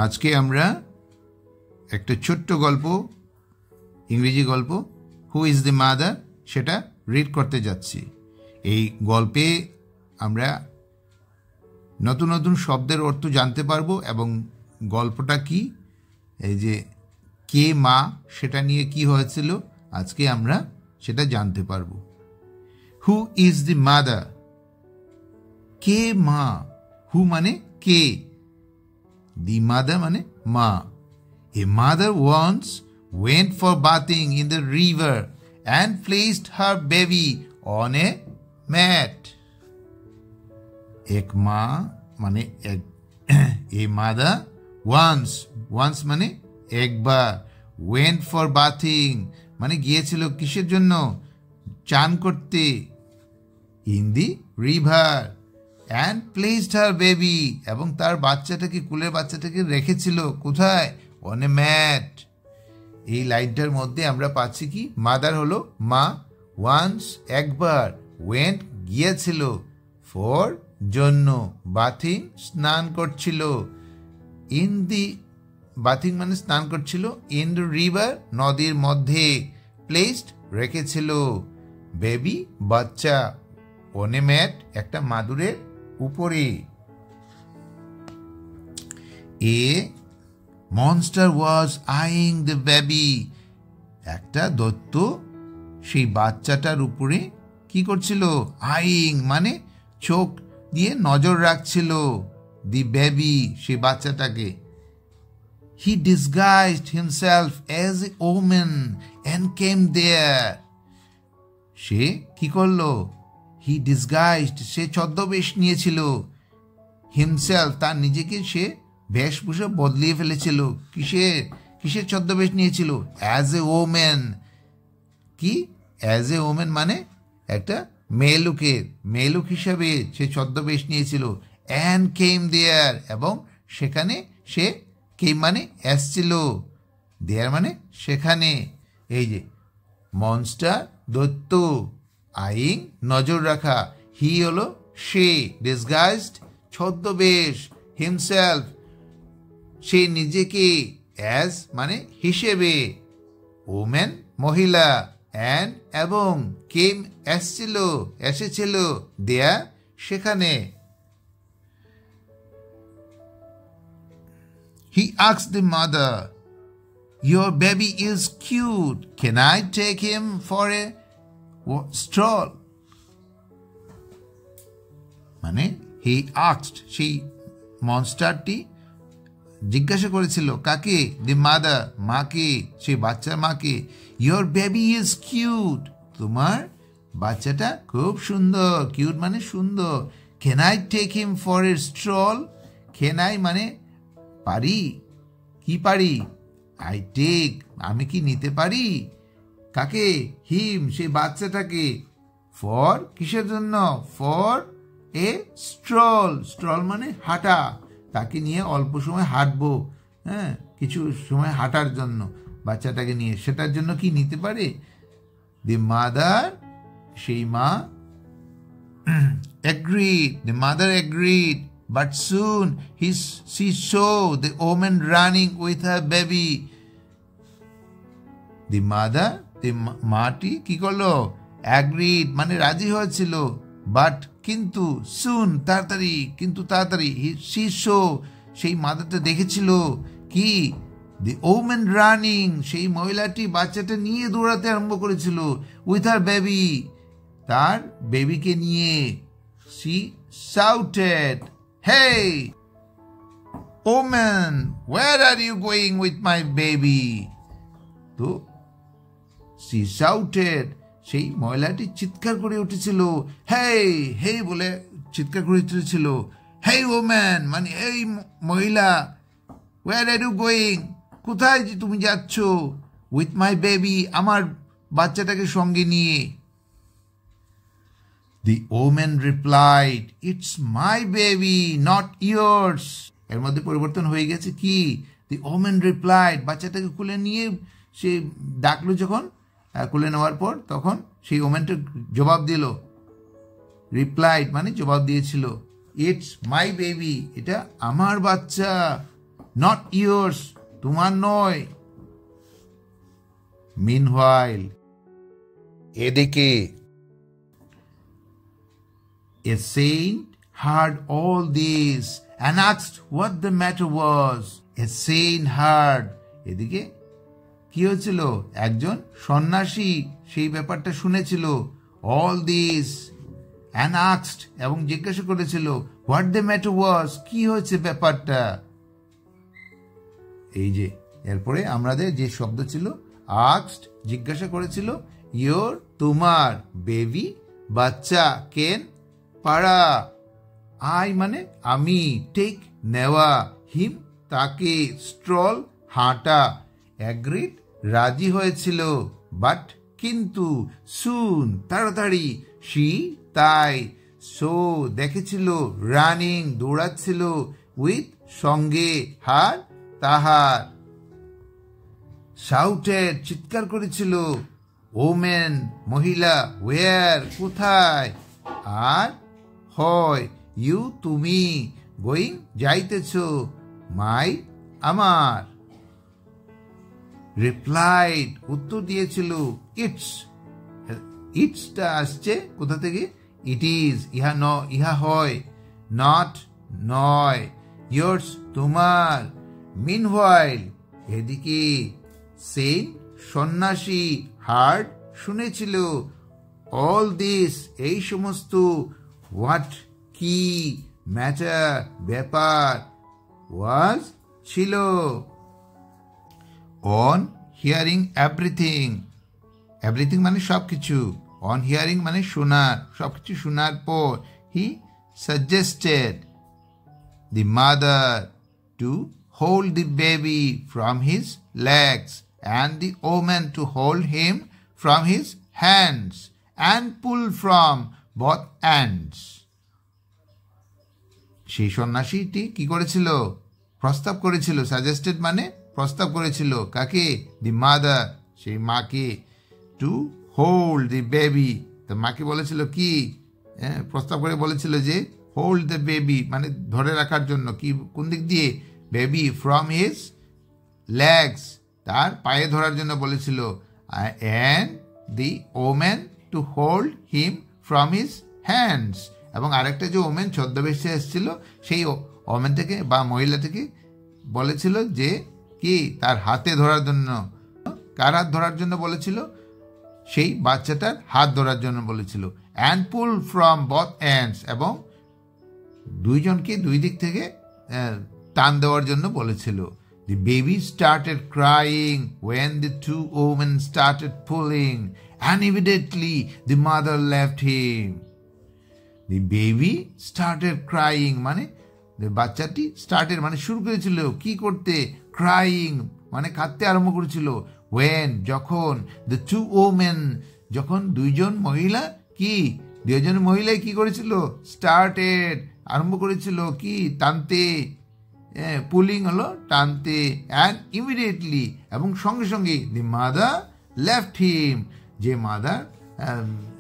আজকে আমরা একটা ছোট্ট গল্প, ইংরেজি গল্প হু ইজ দ্য মাদার সেটা রিড করতে যাচ্ছি। এই গল্পে আমরা নতুন নতুন শব্দের অর্থ জানতে পারবো এবং গল্পটা কি, এই যে কে মা সেটা নিয়ে কি হয়েছিল আজকে আমরা সেটা জানতে পারবো। হু ইজ দ্য মাদার, কে মা। হু মানে কে, দি মাদার মানে মা। A mother once went for bathing in the river and placed her baby on a mat. एक माँ माने एक a mother once माने एक बार, went for bathing माने গিয়েছিল কিসের জন্য, চান করতে, in the river and placed her baby এবং তার বাচ্চাটাকে, কুলের বাচ্চাটাকে রেখেছিল কোথায়, on a mat। এই লাইনটার মধ্যে আমরা পাচ্ছি কি, মাদার হলো মা, ওয়ান্স একবার, ওয়েন্ট গিয়েছিল, ফর জন্য, বাথিং স্নান করছিল, ইন দি বাথিং মানে স্নান করছিল, ইন দ্য রিভার নদীর মধ্যে, প্লেসড রেখেছিল, বেবি বাচ্চা, অন এ ম্যাট একটা মাদুরের উপরে। এ মনস্টার ওয়াজ আইং দ্য বেবি, একটা দৈত্য সেই বাচ্চাটার উপরে কি করছিল, আইং মানে চোখ দিয়ে নজর রাখছিল, দি বেবি সেই বাচ্চাটাকে। He disguised himself as a woman and came there, সে কি করলো, হি ডিসগাইজড সে ছদ্মবেশ নিয়েছিল, হিমসেলফ তার নিজেকে সে বেশভূষা বদলিয়ে ফেলেছিল, কিসের ছদ্মবেশ নিয়েছিল, অ্যাজ এ ওমেন। কি অ্যাজ এ ওমেন মানে একটা মেয়েলুক হিসাবে সে ছদ্মবেশ নিয়েছিল, অ্যান্ড কেম দেয়ার এবং সেখানে সে কেম মানে এসছিল, দেয়ার মানে সেখানে। এই যে মনস্টার দৈত্য, আইং নজর রাখা, হি হলো সে, ডিসগাইজড ছদ্মবেশ, হিমসেলফ সে নিজেকে, অ্যাজ মানে হিসেবে, ওমেন মহিলা, অ্যান্ড এবং, কেম এসেছিল, দেয়া সেখানে। হি asked the mother, your baby is cute, can I take him for a stroll? মানে হি asked, সেই মনস্টারটি জিজ্ঞাসা করেছিল কাকে, দি মাদার মাকে, সেই বাচ্চার মাকে, ইয়োর বেবি ইজ কিউট, তোমার বাচ্চাটা খুব সুন্দর, কিউট মানে সুন্দর, can I take him for a stroll, can I মানে পারি, কি পারি, আই টেক আমি কি নিতে পারি, কাকে, হিম সেই বাচ্চাটাকে, ফর কিসের জন্য, ফর এ স্ট্রল মানে হাঁটা, তাকে নিয়ে অল্প সময় হাঁটবো, হ্যাঁ কিছু সময় হাঁটার জন্য বাচ্চাটাকে নিয়ে, সেটার জন্য কি নিতে পারে। দি মাদার সেই মা, agreed, the mother agreed, but soon she saw the woman running with her baby. The mother, the মাটি কি করলো, agreed মানে রাজি হয়েছিল, বাট কিন্তু, সুন তাড়াতাড়ি, she saw সেই মাদারটা দেখেছিল কি, the woman running সেই মহিলাটি বাচ্চাটা নিয়ে দৌড়াতে আরম্ভ করেছিল, with her baby তার বেবিকে নিয়ে। she shouted, hey woman, where are you going with my baby? তো she shouted সেই মহিলাটি চিৎকার করে উঠেছিল, হেই বলে চিৎকার করে উঠেছিল, হেই ওম্যান মানে এই মহিলা, ওয়ার আর ইউ গোয়িং কোথায় যে তুমি যাচ্ছ, উইথ মাই বেবি আমার বাচ্চাটাকে সঙ্গে নিয়ে। The woman replied, it's my baby not yours, এর মধ্যে পরিবর্তন হয়ে গেছে কি, দি ওম্যান রিপ্লাইড বাচ্চাটাকে কুলে নিয়ে সে ডাকলো, যখন কুলে নেওয়ার পর তখন সেই ওম্যানটা জবাব দিল, রিপ্লাইড মানে জবাব দিয়েছিল, ইটস মাই বেবি এটা আমার বাচ্চা, নট ইয়ার্স, তোমার নয়। মিনহোয়াইল, এদিকে a saint heard all this and asked what the matter was. A saint heard, এদিকে কি হয়েছিল, একজন সন্ন্যাসী সেই ব্যাপারটা শুনেছিল। all this and asked, এবং জিজ্ঞাসা করেছিল what the matter was, কি হয়েছে ব্যাপারটা। এই যে এরপরে আমাদের যে শব্দ ছিল asked, জিজ্ঞাসা করেছিল, your, তোমার, বেবি, বাচ্চা, কেন, পাড়া, আই মানে আমি, টেক নেওয়া, হিম তাকে, স্ট্রল হাঁটা, অ্যাগ্রিড রাজি হয়েছিল, বাট কিন্তু, সুন তাড়াতাড়ি, শি তাই, সো দেখেছিল, রানিং দৌড়াচ্ছিল, উইথ সঙ্গে, হার তাহার, শাউটেড চিৎকার করেছিল, ওমেন মহিলা, ওয়ার কোথায়, আর হয়, ইউ তুমি, গোয়িং যাইতেছ, মাই আমার, রিপ্লাইড উত্তর দিয়েছিল, ইটস, ইটসটা আসছে কোথা থেকে, ইট ইজ ইহা হয়, নট নয়, ইয়ার্স তোমার, মিনহোয়াইল এদিকে, সেন্ট সন্ন্যাসী, হার্ড শুনেছিল, অল দিস এই সমস্ত, হোয়াট কি, ম্যাটার ব্যাপার, ওয়াজ ছিল, অন হিয়ারিং এভরিথিং, এভরিথিং মানে সবকিছু, অন হিয়ারিং মানে শোনার, সবকিছু শোনার পর, he suggested the mother to hold the baby from his legs and the woman to hold him from his hands and pull from both ends. সেই সন্ন্যাসীটি কি করেছিল, প্রস্তাব করেছিল, সাজেস্টেড মানে প্রস্তাব করেছিল, কাকে, দি মাদার সেই মাকে, টু হোল্ড দি বেবি, তো মাকে বলেছিল কি, প্রস্তাব করে বলেছিল যে হোল্ড দ্য বেবি মানে ধরে রাখার জন্য, কি কোন দিক দিয়ে, বেবি ফ্রম হিজ লেগস তার পায়ে ধরার জন্য বলেছিল, and the women to hold him from his hands, এবং আরেকটা যে ওমেন ছদ্মবেশে এসেছিল সেই ওমেনটাকে বা মহিলাটাকে বলেছিল যে কি তার হাতে ধরার জন্য, কার হাত ধরার জন্য বলেছিল, সেই বাচ্চাটার হাত ধরার জন্য বলেছিল, and pool from both ends, এবং দুইজনকে দুই দিক থেকে টান দেওয়ার জন্য বলেছিল। The baby started crying when the two women started pulling, and immediately the mother left him. The baby started crying মানে বাচ্চাটি started মানে শুরু করেছিল কি করতে, crying মানে কাঁদতে আরম্ভ করেছিল, when যখন, the two women যখন দুইজন মহিলা কি, দুইজন মহিলাই কি করেছিল, started আরম্ভ করেছিল কি টানতে, পুলিং হলো টানতে, অ্যান্ড ইমিডিয়েটলি এবং সঙ্গে সঙ্গে, দি মাদার লেফট হিম যে মাদার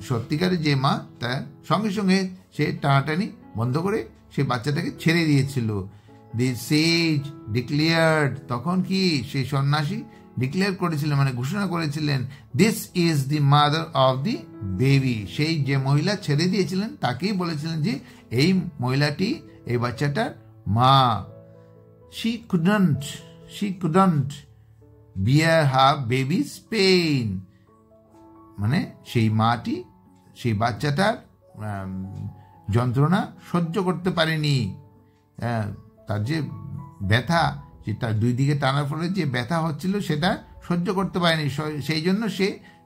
সত্যিকারের যে মা তার সঙ্গে সঙ্গে সে টানাটানি বন্ধ করে সে বাচ্চাটাকে ছেড়ে দিয়েছিল। দি সেজ ডিক্লেয়ার্ড তখন কি সেই সন্ন্যাসী ডিক্লেয়ার করেছিলেন মানে ঘোষণা করেছিলেন, this is the mother of the baby, সেই যে মহিলা ছেড়ে দিয়েছিলেন তাকেই বলেছিলেন যে এই মহিলাটি এই বাচ্চাটার মা। She couldn't bear her baby's pain, মানে সেই মাটি সেই বাচ্চাটার যন্ত্রণা সহ্য করতে পারেনি, তার যে ব্যথা যেটা দুই দিকে টানার ফলে যে ব্যথা হচ্ছিল সেটা সহ্য করতে পারেনি, সেই জন্য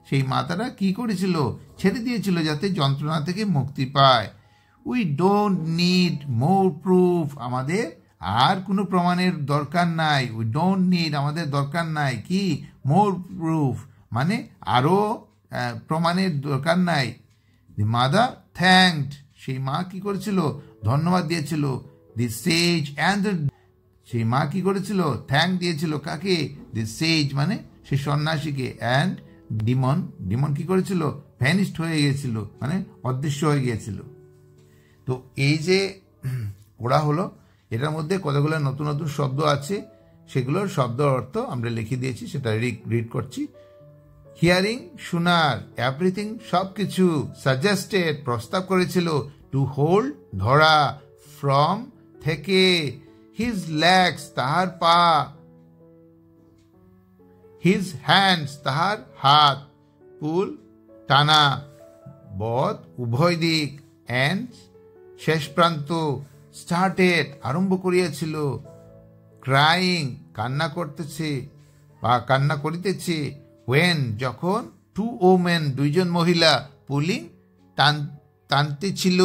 সেই মাতারা কি করেছিল, ছেড়ে দিয়েছিল যাতে যন্ত্রণা থেকে মুক্তি পায়। We don't need more proof, আমাদের আর কোনো প্রমাণের দরকার নাই, উই ডোন্ট নিড আমাদের দরকার নাই কি, মোর প্রুফ মানে আরও প্রমাণের দরকার নাই। দি মাদার থ্যাঙ্কড, সেই মা কি করেছিল, ধন্যবাদ দিয়েছিল। দি সেজ অ্যান্ড সেই মা কি করেছিল, থ্যাঙ্ক দিয়েছিল কাকে, দি সেজ মানে সেই সন্ন্যাসীকে, অ্যান্ড ডিমন কি করেছিল, ভ্যানিশড হয়ে গিয়েছিল মানে অদৃশ্য হয়ে গিয়েছিল। তো এই যে ওরা হলো, এটার মধ্যে কতগুলো নতুন নতুন শব্দ আছে, সেগুলোর শব্দ অর্থ আমরা লিখে দিয়েছি, সেটা রিড করছি। হিয়ারিং শোনার, এভরিথিং সবকিছু, সাজেস্টেড প্রস্তাব করেছিল, টু হোল্ড ধরা, ফ্রম থেকে, হিজ লেগস তাহার পা, হিজ হ্যান্ডস তাহার হাত, পুল টানা, বধ উভয় দিক, এন্ড শেষ প্রান্ত, স্টার্টেড আরম্ভ করিয়াছিল, ক্রাইং কান্না করতেছে বা কান্না করিতেছে, ওয়েন যখন, টু ওমেন দুইজন মহিলা, পুলিং টানতেছিল,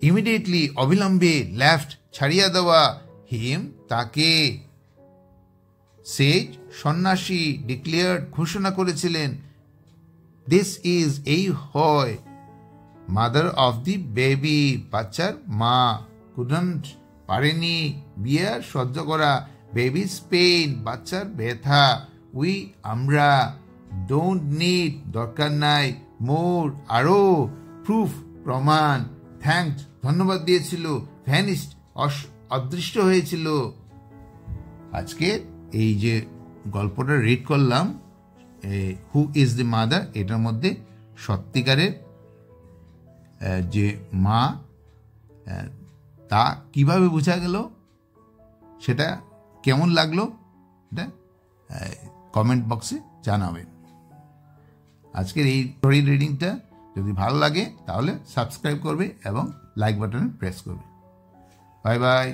ইমিডিয়েটলি অবিলম্বে, লেফট ছাড়িয়া দেওয়া, হিম তাকে, সেজ সন্ন্যাসী, ডিক্লেয়ার্ড ঘোষণা করেছিলেন, দিস ইজ এই হয়, মাদার অফ দি বেবি বাচ্চার মা, কুডন্ট পারেনি, বিয়ার সহ্য করা, বেবিস পেইন বাচ্চার ব্যথা, উই আমরা, ডোন্ট নিড দরকার নাই, মোর আরো, প্রুফ প্রমাণ, থ্যাঙ্কস ধন্যবাদ দিয়েছিল, ভ্যানিস্ট অদৃশ্য হয়েছিল। আজকে এই যে গল্পটা রিড করলাম, হু ইজ দি মাদার, এটার মধ্যে সত্যিকারের যে মা তা কিভাবে বোঝা গেল, সেটা কেমন লাগলো, এটা কমেন্ট বক্সে জানাবেন। আজকের এই স্টোরি রিডিংটা যদি ভালো লাগে তাহলে সাবস্ক্রাইব করবে এবং লাইক বাটনে প্রেস করবে। Bye bye.